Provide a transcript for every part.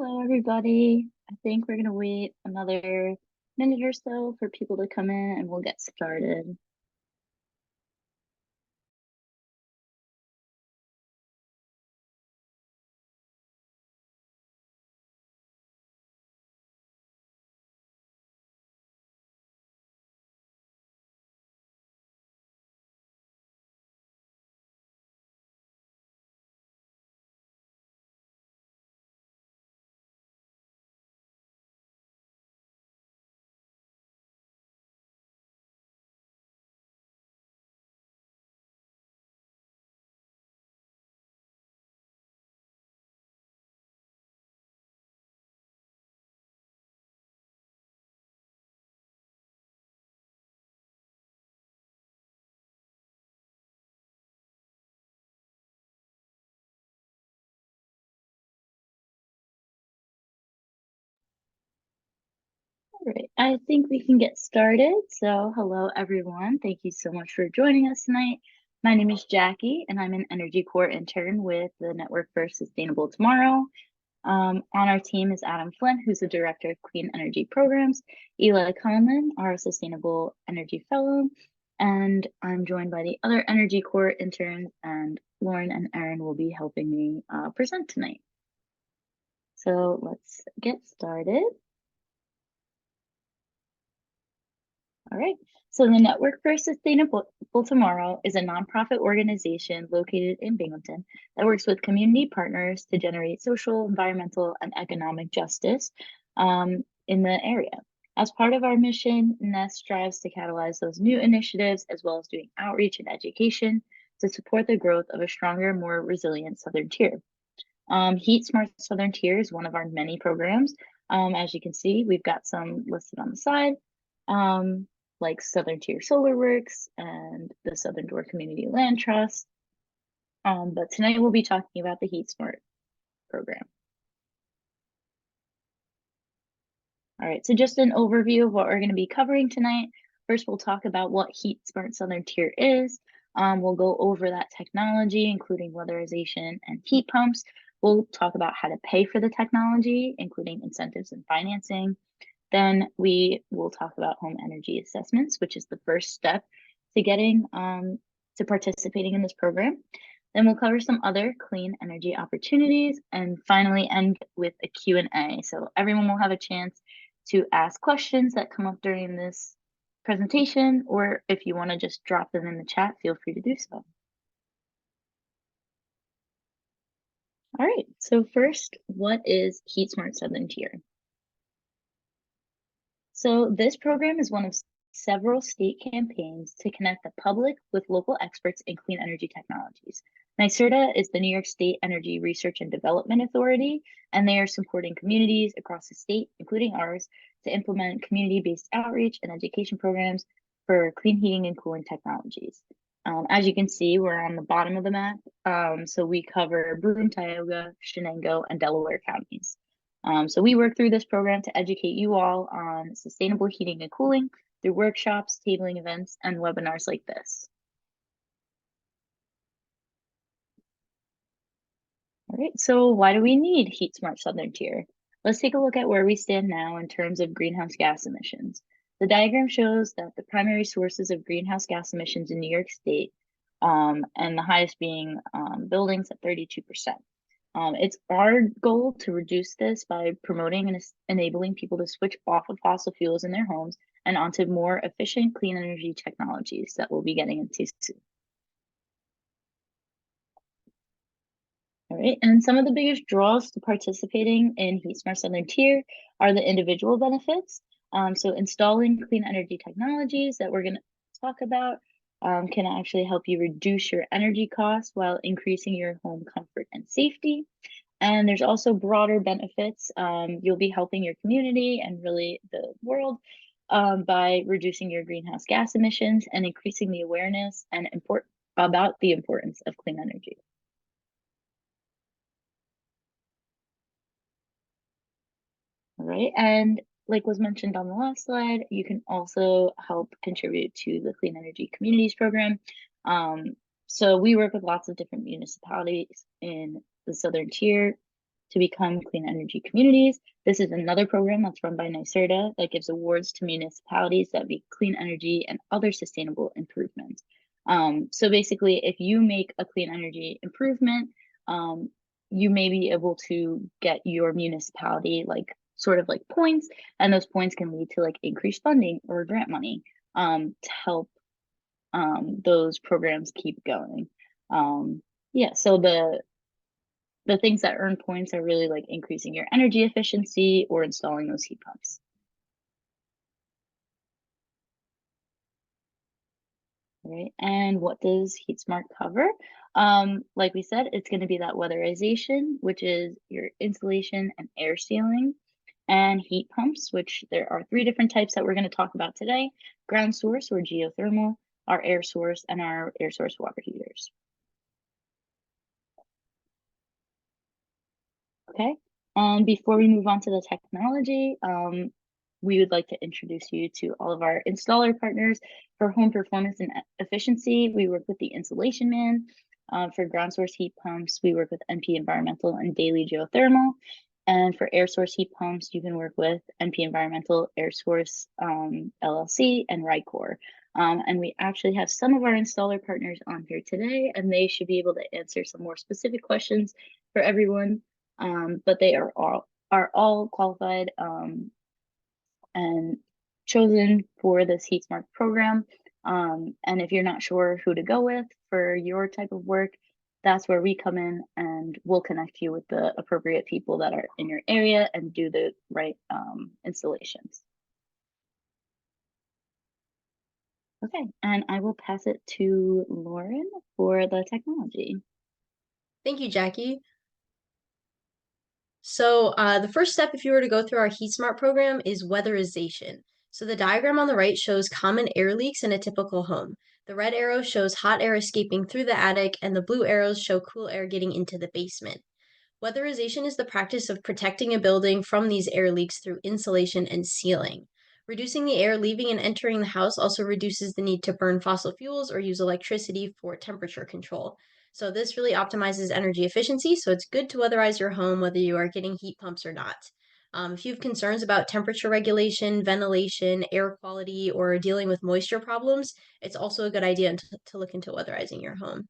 Hello, everybody. I think we're going to wait another minute or so for people to come in and we'll get started. All right, I think we can get started. So, hello, everyone. Thank you so much for joining us tonight. My name is Jackie, and I'm an Energy Corps intern with the Network for Sustainable Tomorrow. On our team is Adam Flynn, who's the Director of Clean Energy Programs, Eli Conlon, our Sustainable Energy Fellow, and I'm joined by the other Energy Corps interns, and Lauren and Erin will be helping me present tonight. So let's get started. All right. So the Network for Sustainable Tomorrow is a nonprofit organization located in Binghamton that works with community partners to generate social, environmental, and economic justice in the area. As part of our mission, NEST strives to catalyze those new initiatives as well as doing outreach and education to support the growth of a stronger, more resilient Southern Tier. Heat Smart Southern Tier is one of our many programs. As you can see, we've got some listed on the side, like Southern Tier Solar Works and the Southern Door Community Land Trust. But tonight we'll be talking about the Heat Smart program. All right, so just an overview of what we're going to be covering tonight. First, we'll talk about what Heat Smart Southern Tier is. We'll go over that technology, including weatherization and heat pumps. We'll talk about how to pay for the technology, including incentives and financing. Then we will talk about home energy assessments, which is the first step to getting to participating in this program. Then we'll cover some other clean energy opportunities and finally end with a Q&A. So everyone will have a chance to ask questions that come up during this presentation, or if you want to just drop them in the chat, feel free to do so. All right, so first, what is Heat Smart Southern Tier? So this program is one of several state campaigns to connect the public with local experts in clean energy technologies. NYSERDA is the New York State Energy Research and Development Authority, and they are supporting communities across the state, including ours, to implement community-based outreach and education programs for clean heating and cooling technologies. As you can see, we're on the bottom of the map. So we cover Broome, Tioga, Shenango, and Delaware counties. So we work through this program to educate you all on sustainable heating and cooling through workshops, tabling events, and webinars like this. All right, so why do we need Heat Smart Southern Tier? Let's take a look at where we stand now in terms of greenhouse gas emissions. The diagram shows that the primary sources of greenhouse gas emissions in New York State, and the highest being buildings at 32%. It's our goal to reduce this by promoting and enabling people to switch off of fossil fuels in their homes and onto more efficient clean energy technologies that we'll be getting into soon. All right, and some of the biggest draws to participating in Heat Smart Southern Tier are the individual benefits. So installing clean energy technologies that we're going to talk about can actually help you reduce your energy costs while increasing your home comfort and safety. And there's also broader benefits. You'll be helping your community and really the world by reducing your greenhouse gas emissions and increasing the awareness and about the importance of clean energy. All right, and like was mentioned on the last slide, you can also help contribute to the Clean Energy Communities Program. So we work with lots of different municipalities in the Southern Tier. to become clean energy communities. This is another program that's run by NYSERDA that gives awards to municipalities that make clean energy and other sustainable improvements. So basically, if you make a clean energy improvement, you may be able to get your municipality like sort of like points, and those points can lead to like increased funding or grant money to help those programs keep going. Yeah, so the things that earn points are really like increasing your energy efficiency or installing those heat pumps. Right. And what does Heat Smart cover? Like we said, it's going to be that weatherization, which is your insulation and air sealing, and heat pumps, which there are three different types that we're going to talk about today: ground source or geothermal, our air source, and our air source water heaters. Okay. And before we move on to the technology, we would like to introduce you to all of our installer partners for home performance and efficiency. We work with the Insulation Man. For ground source heat pumps, we work with NP Environmental and Daily Geothermal. And for air source heat pumps, you can work with NP Environmental, Air Source LLC, and Rycor. And we actually have some of our installer partners on here today, and they should be able to answer some more specific questions for everyone. But they are all qualified and chosen for this Heat Smart program. And if you're not sure who to go with for your type of work, that's where we come in and we'll connect you with the appropriate people that are in your area and do the right installations. Okay, and I will pass it to Lauren for the technology. Thank you, Jackie. So the first step, if you were to go through our Heat Smart program, is weatherization. So the diagram on the right shows common air leaks in a typical home. The red arrow shows hot air escaping through the attic, and the blue arrows show cool air getting into the basement. Weatherization is the practice of protecting a building from these air leaks through insulation and sealing. Reducing the air leaving and entering the house also reduces the need to burn fossil fuels or use electricity for temperature control. So this really optimizes energy efficiency, so it's good to weatherize your home whether you are getting heat pumps or not. If you have concerns about temperature regulation, ventilation, air quality, or dealing with moisture problems, it's also a good idea to look into weatherizing your home.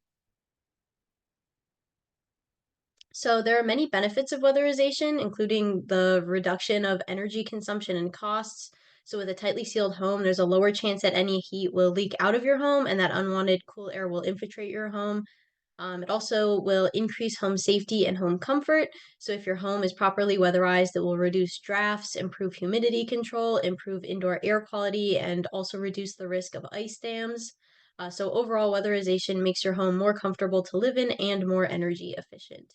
So there are many benefits of weatherization, including the reduction of energy consumption and costs. So with a tightly sealed home, there's a lower chance that any heat will leak out of your home and that unwanted cool air will infiltrate your home. It also will increase home safety and home comfort. So if your home is properly weatherized, it will reduce drafts, improve humidity control, improve indoor air quality, and also reduce the risk of ice dams. So overall, weatherization makes your home more comfortable to live in and more energy efficient.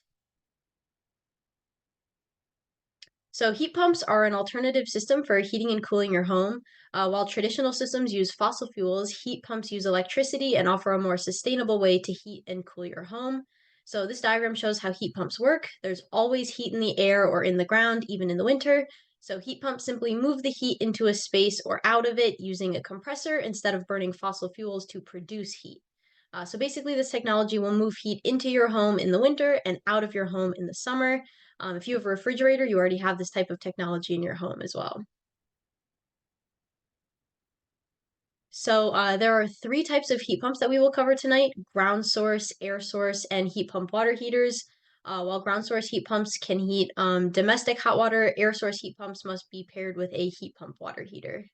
So heat pumps are an alternative system for heating and cooling your home. While traditional systems use fossil fuels, heat pumps use electricity and offer a more sustainable way to heat and cool your home. So this diagram shows how heat pumps work. There's always heat in the air or in the ground, even in the winter. So heat pumps simply move the heat into a space or out of it using a compressor instead of burning fossil fuels to produce heat. So basically, this technology will move heat into your home in the winter and out of your home in the summer. If you have a refrigerator, you already have this type of technology in your home as well. So there are three types of heat pumps that we will cover tonight: ground source, air source, and heat pump water heaters. While ground source heat pumps can heat domestic hot water, air source heat pumps must be paired with a heat pump water heater.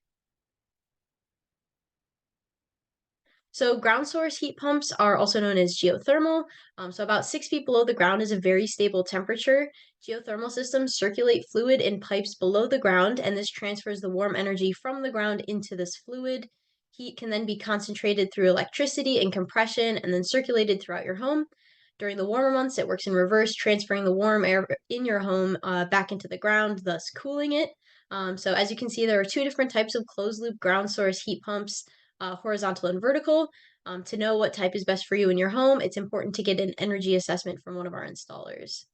So ground source heat pumps are also known as geothermal. So about 6 feet below the ground is a very stable temperature. Geothermal systems circulate fluid in pipes below the ground, and this transfers the warm energy from the ground into this fluid. Heat can then be concentrated through electricity and compression and then circulated throughout your home. During the warmer months, it works in reverse, transferring the warm air in your home back into the ground, thus cooling it. So as you can see, there are two different types of closed loop ground source heat pumps, horizontal and vertical. To know what type is best for you in your home, it's important to get an energy assessment from one of our installers.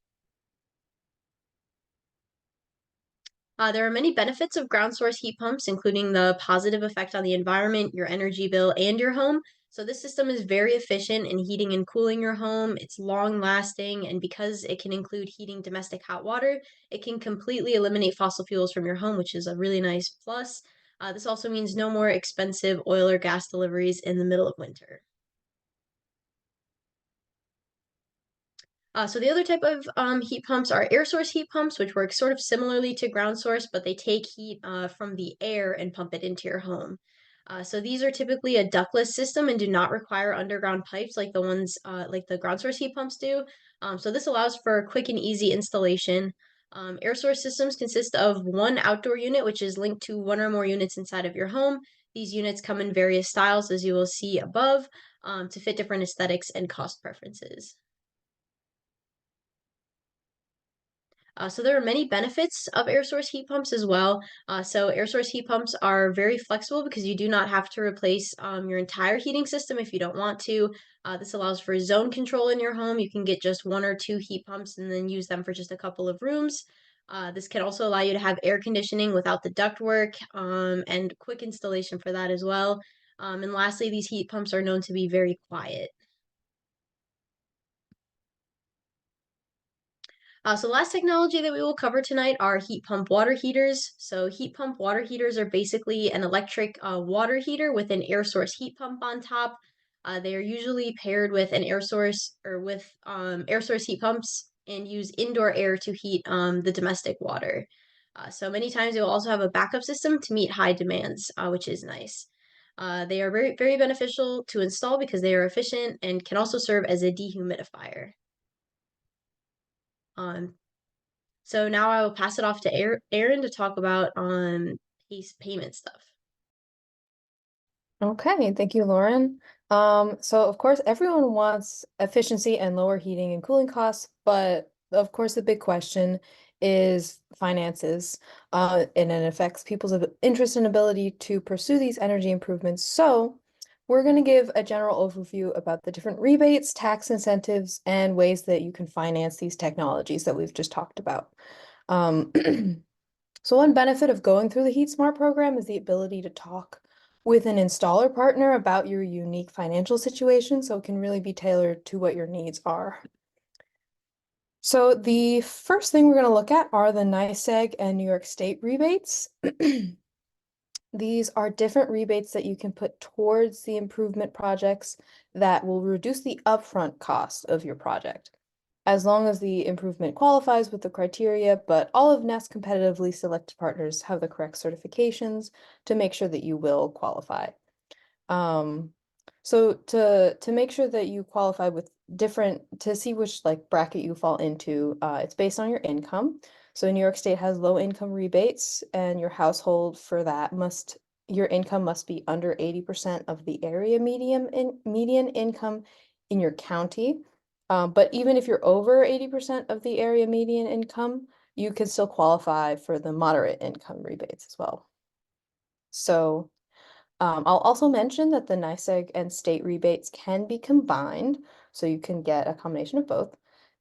There are many benefits of ground source heat pumps, including the positive effect on the environment, your energy bill, and your home. So this system is very efficient in heating and cooling your home. It's long lasting, and because it can include heating domestic hot water, it can completely eliminate fossil fuels from your home, which is a really nice plus. This also means no more expensive oil or gas deliveries in the middle of winter. So the other type of heat pumps are air source heat pumps, which work sort of similarly to ground source, but they take heat from the air and pump it into your home. So these are typically a ductless system and do not require underground pipes like the ones like the ground source heat pumps do. So this allows for quick and easy installation. Air source systems consist of one outdoor unit, which is linked to one or more units inside of your home. These units come in various styles, as you will see above, to fit different aesthetics and cost preferences. So there are many benefits of air source heat pumps as well. So air source heat pumps are very flexible because you do not have to replace your entire heating system if you don't want to. This allows for zone control in your home. You can get just one or two heat pumps and then use them for just a couple of rooms. This can also allow you to have air conditioning without the ductwork and quick installation for that as well. And lastly, these heat pumps are known to be very quiet. So the last technology that we will cover tonight are heat pump water heaters. So heat pump water heaters are basically an electric water heater with an air source heat pump on top. They are usually paired with an air source or with air source heat pumps and use indoor air to heat the domestic water. So many times they will also have a backup system to meet high demands, which is nice. They are very, very beneficial to install because they are efficient and can also serve as a dehumidifier. Um, So now I will pass it off to Aaron to talk about payment stuff. Okay, thank you, Lauren. So of course, everyone wants efficiency and lower heating and cooling costs, but of course, the big question is finances, and it affects people's interest and ability to pursue these energy improvements. So we're going to give a general overview about the different rebates, tax incentives, and ways that you can finance these technologies that we've just talked about. Um, So one benefit of going through the Heat Smart program is the ability to talk with an installer partner about your unique financial situation, so it can really be tailored to what your needs are. So the first thing we're going to look at are the NYSEG and New York State rebates. These are different rebates that you can put towards the improvement projects that will reduce the upfront cost of your project, as long as the improvement qualifies with the criteria, but all of NEST competitively selected partners have the correct certifications to make sure that you will qualify. So to make sure that you qualify with to see which like bracket you fall into, it's based on your income. So New York State has low income rebates, and your household for that your income must be under 80% of the area median income in your county. But even if you're over 80% of the area median income, you can still qualify for the moderate income rebates as well. So I'll also mention that the NYSEG and state rebates can be combined, so you can get a combination of both.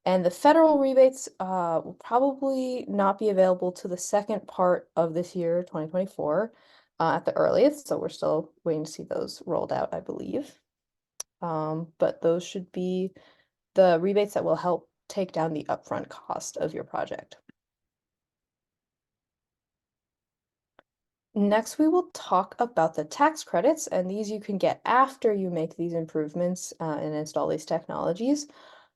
And the federal rebates will probably not be available to the second part of this year, 2024, at the earliest. So we're still waiting to see those rolled out, I believe. But those should be the rebates that will help take down the upfront cost of your project. Next, we will talk about the tax credits, and these you can get after you make these improvements and install these technologies.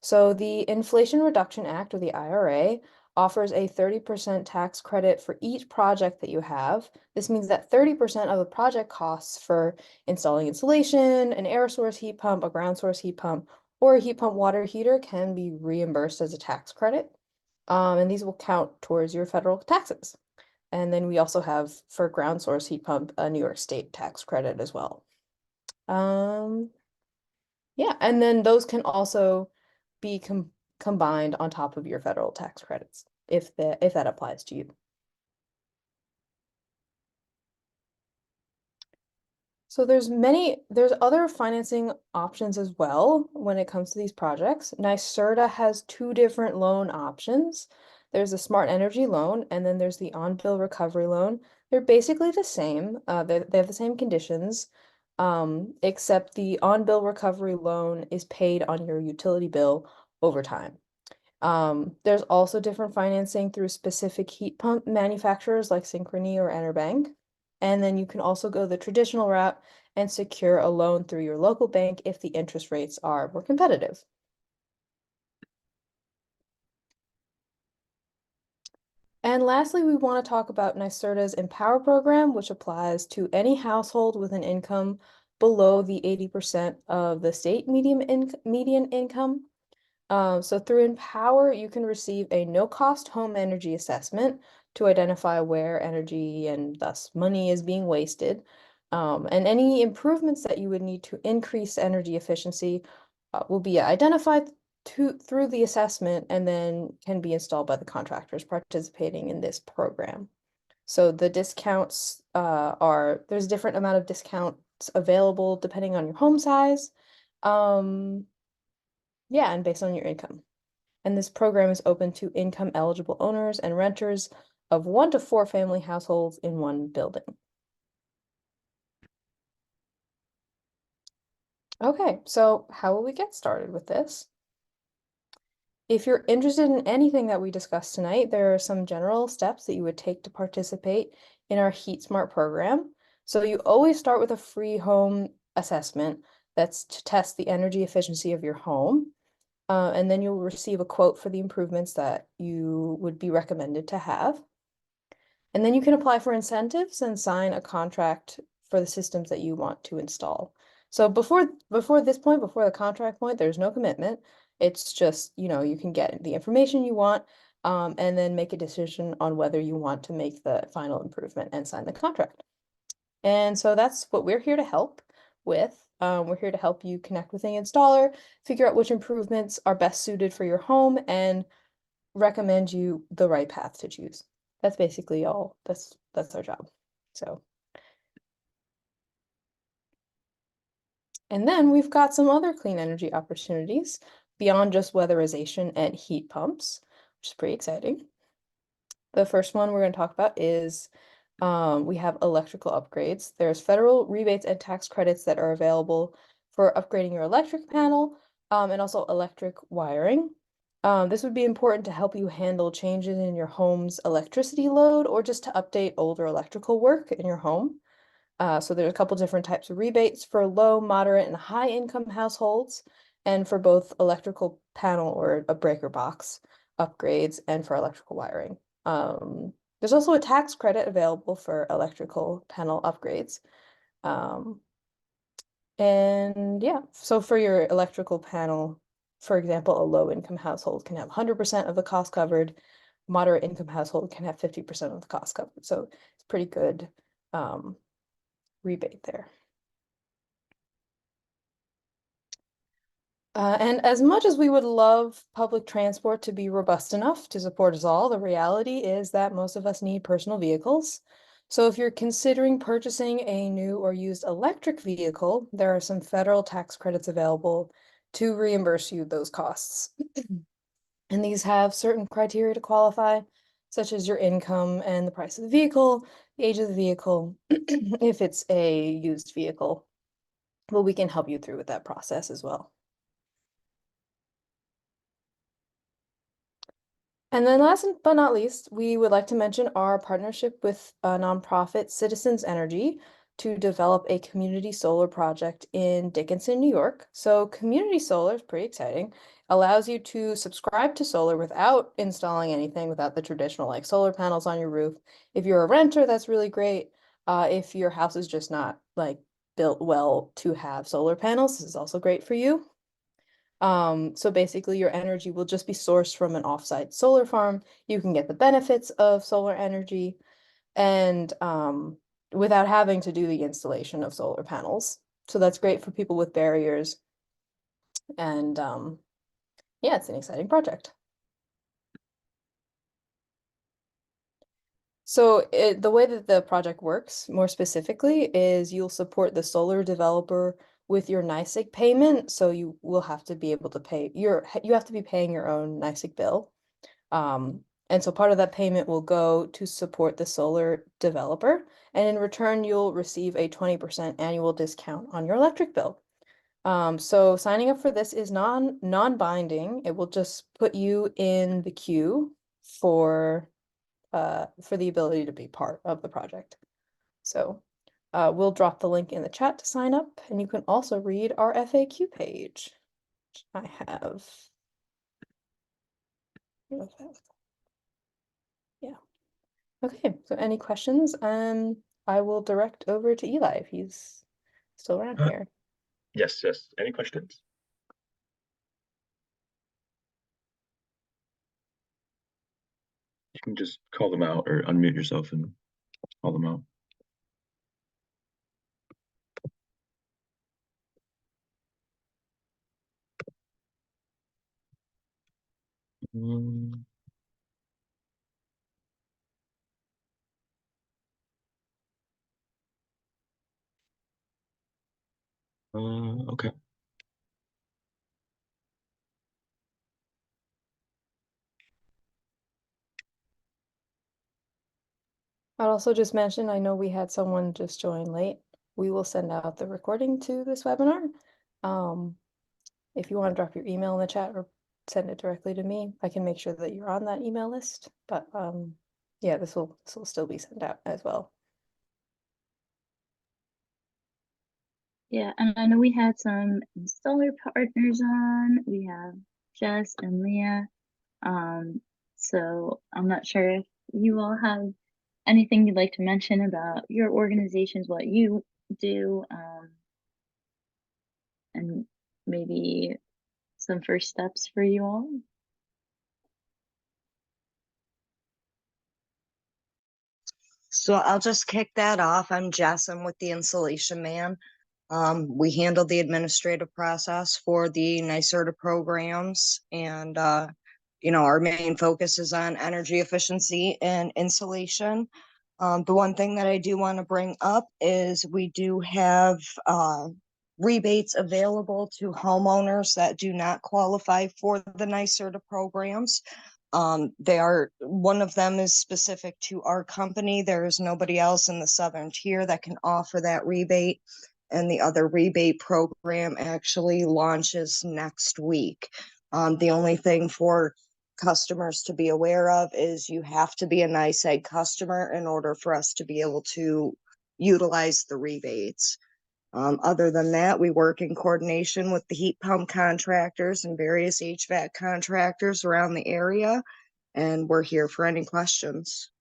So the Inflation Reduction Act, or the IRA, offers a 30% tax credit for each project that you have. This means that 30% of the project costs for installing insulation, an air source heat pump, a ground source heat pump, or a heat pump water heater can be reimbursed as a tax credit. And these will count towards your federal taxes. And then we also have, for ground source heat pump, a New York State tax credit as well. Yeah, and then those can also be combined on top of your federal tax credits if that applies to you. So there's other financing options as well when it comes to these projects. NYSERDA has two different loan options. There's a smart energy loan, and then there's the on-bill recovery loan. They're basically the same. They have the same conditions. except the on-bill recovery loan is paid on your utility bill over time. There's also different financing through specific heat pump manufacturers like Synchrony or Enerbank. And then you can also go the traditional route and secure a loan through your local bank if the interest rates are more competitive. And lastly, we want to talk about NYSERDA's Empower program, which applies to any household with an income below the 80% of the state median income. So through Empower, you can receive a no-cost home energy assessment to identify where energy and thus money is being wasted. And any improvements that you would need to increase energy efficiency will be identified through the assessment and then can be installed by the contractors participating in this program. So the discounts there's a different amount of discounts available depending on your home size. Yeah, and based on your income. And this program is open to income eligible owners and renters of 1 to 4 family households in one building. Okay, so how will we get started with this? If you're interested in anything that we discussed tonight, there are some general steps that you would take to participate in our Heat Smart program. So you always start with a free home assessment that's to test the energy efficiency of your home. And then you'll receive a quote for the improvements that you would be recommended to have. And then you can apply for incentives and sign a contract for the systems that you want to install. So before this point, before the contract point, there's no commitment. It's just, you can get the information you want, and then make a decision on whether you want to make the final improvement and sign the contract. And so that's what we're here to help with. We're here to help you connect with the installer, figure out which improvements are best suited for your home, and recommend you the right path to choose. That's basically all. That's our job. So, and then we've got some other clean energy opportunities beyond just weatherization and heat pumps, which is pretty exciting. The first one we're going to talk about is we have electrical upgrades. There's federal rebates and tax credits that are available for upgrading your electric panel, and also electric wiring. This would be important to help you handle changes in your home's electricity load or just to update older electrical work in your home. So there's a couple different types of rebates for low, moderate, and high income households, and for both electrical panel or a breaker box upgrades and for electrical wiring. There's also a tax credit available for electrical panel upgrades. And yeah, so for your electrical panel, for example, a low income household can have 100% of the cost covered. Moderate income household can have 50% of the cost covered. So it's pretty good rebate there. And as much as we would love public transport to be robust enough to support us all, the reality is that most of us need personal vehicles. So if you're considering purchasing a new or used electric vehicle, there are some federal tax credits available to reimburse you those costs. And these have certain criteria to qualify, such as your income and the price of the vehicle, the age of the vehicle, if it's a used vehicle. Well, we can help you through with that process as well. And then last but not least, we would like to mention our partnership with a nonprofit Citizens Energy to develop a community solar project in Dickinson, New York. So community solar is pretty exciting. Allows you to subscribe to solar without installing anything, without the traditional like solar panels on your roof. If you're a renter, that's really great. If your house is just not like built well to have solar panels, this is also great for you. So basically your energy will just be sourced from an offsite solar farm. You can get the benefits of solar energy and without having to do the installation of solar panels. So that's great for people with barriers. And yeah, it's an exciting project. So the way that the project works more specifically is you'll support the solar developer with your NYSEG payment. So you will have to be able to pay you have to be paying your own NYSEG bill. And so part of that payment will go to support the solar developer, and in return, you'll receive a 20% annual discount on your electric bill. So signing up for this is non-binding. It will just put you in the queue for the ability to be part of the project. So we'll drop the link in the chat to sign up, and you can also read our FAQ page, which I have. Yeah. Okay, so any questions? I will direct over to Eli if he's still around here. Yes, yes. Any questions? You can just call them out or unmute yourself and call them out. Um, okay. I'd also just mention, I know we had someone just join late. We will send out the recording to this webinar. If you want to drop your email in the chat or send it directly to me, I can make sure that you're on that email list. But yeah, this will still be sent out as well. Yeah, and I know we had some installer partners on. We have Jess and Leah. So I'm not sure if you all have anything you'd like to mention about your organizations, what you do, and maybe some first steps for you all. So I'll just kick that off. I'm Jess. I'm with the Insulation Man. We handle the administrative process for the NYSERDA programs, and our main focus is on energy efficiency and insulation. The one thing that I do want to bring up is we do have rebates available to homeowners that do not qualify for the NYSERDA programs. One of them is specific to our company. There is nobody else in the southern tier that can offer that rebate. And the other rebate program actually launches next week. The only thing for customers to be aware of is you have to be a NYSEG customer in order for us to be able to utilize the rebates. Other than that, we work in coordination with the heat pump contractors and various HVAC contractors around the area, and we're here for any questions.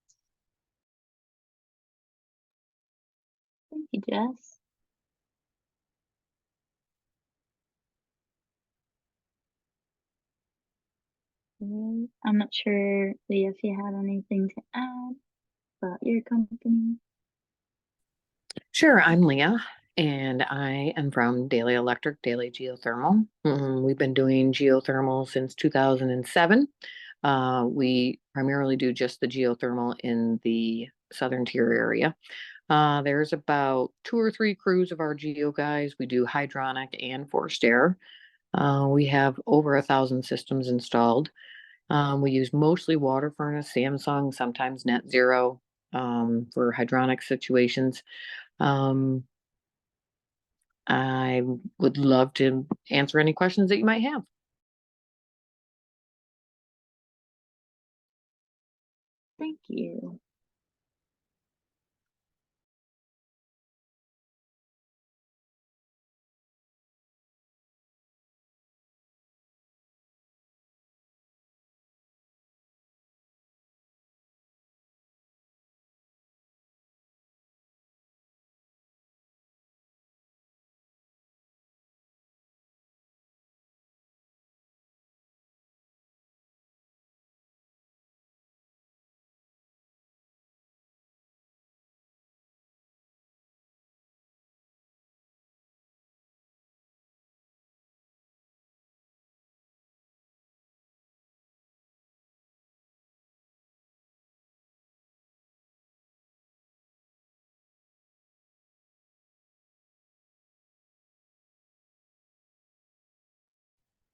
Thank you, Jess. I'm not sure, Leah, if you had anything to add about your company. Sure, I'm Leah, and I am from Daily Electric, Daily Geothermal. We've been doing geothermal since 2007. We primarily do just the geothermal in the southern tier area. There's about 2 or 3 crews of our geo guys. We do hydronic and forced air. We have over 1,000 systems installed. We use mostly water furnace, Samsung, sometimes net zero for hydronic situations. I would love to answer any questions that you might have. Thank you.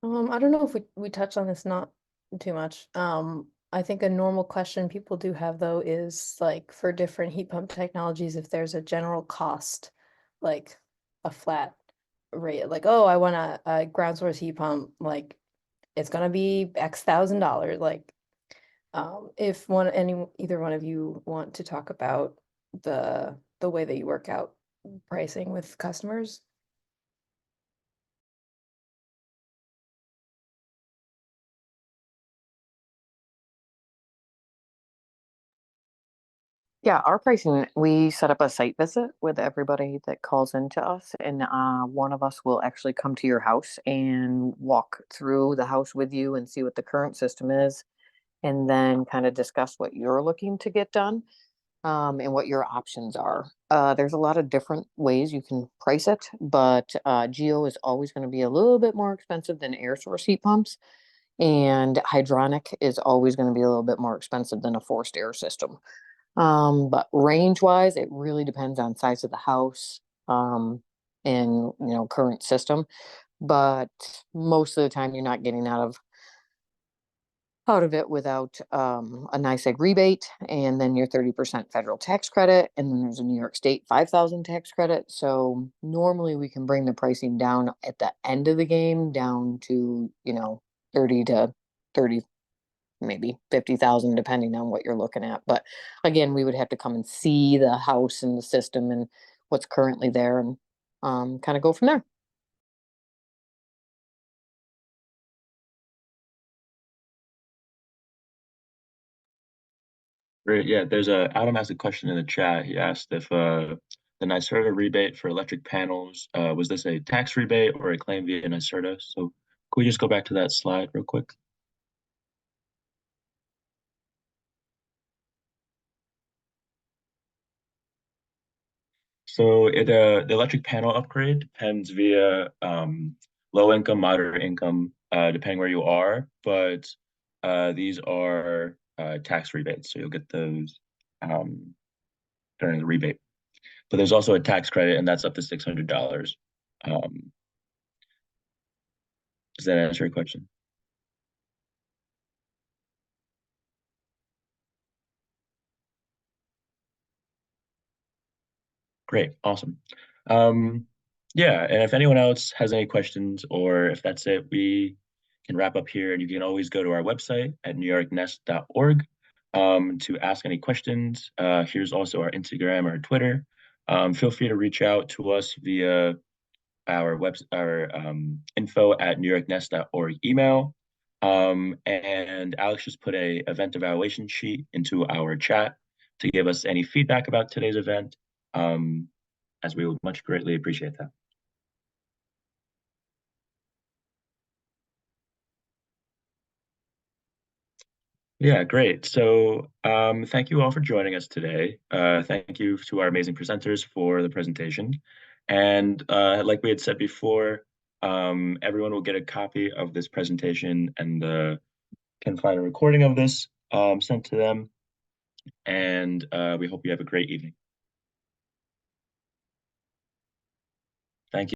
I don't know if we touched on this not too much. I think a normal question people do have though is like for different heat pump technologies, if there's a general cost, like a flat rate, like, oh, I want a ground source heat pump, like it's gonna be $X,000. Like, if either one of you want to talk about the way that you work out pricing with customers. Yeah, our pricing, we set up a site visit with everybody that calls into us, and one of us will actually come to your house and walk through the house with you and see what the current system is, and then kind of discuss what you're looking to get done, and what your options are. There's a lot of different ways you can price it, but Geo is always going to be a little bit more expensive than air source heat pumps, and hydronic is always going to be a little bit more expensive than a forced air system. But range wise, it really depends on size of the house, and current system. But most of the time, you're not getting out of it without a nice egg rebate, and then your 30% federal tax credit, and then there's a New York State 5,000 tax credit. So normally we can bring the pricing down at the end of the game down to 30 to 30, maybe 50,000, depending on what you're looking at. But again, we would have to come and see the house and the system and what's currently there, and kind of go from there. Great. Yeah, there's Adam asked a question in the chat. He asked if the NYSERDA rebate for electric panels, was this a tax rebate or a claim via NYSERDA? So can we just go back to that slide real quick? So the electric panel upgrade depends via low income, moderate income, depending where you are. But these are tax rebates, so you'll get those during the rebate. But there's also a tax credit, and that's up to $600. Does that answer your question? Great, awesome. Yeah, and if anyone else has any questions, or if that's it, we can wrap up here. And you can always go to our website at newyorknest.org to ask any questions. Here's also our Instagram or Twitter. Feel free to reach out to us via our info at newyorknest.org email. And Alex just put a event evaluation sheet into our chat to give us any feedback about today's event, as we would much greatly appreciate that. Yeah, great. So thank you all for joining us today. Thank you to our amazing presenters for the presentation. And like we had said before, everyone will get a copy of this presentation and can find a recording of this sent to them. And we hope you have a great evening. Thank you.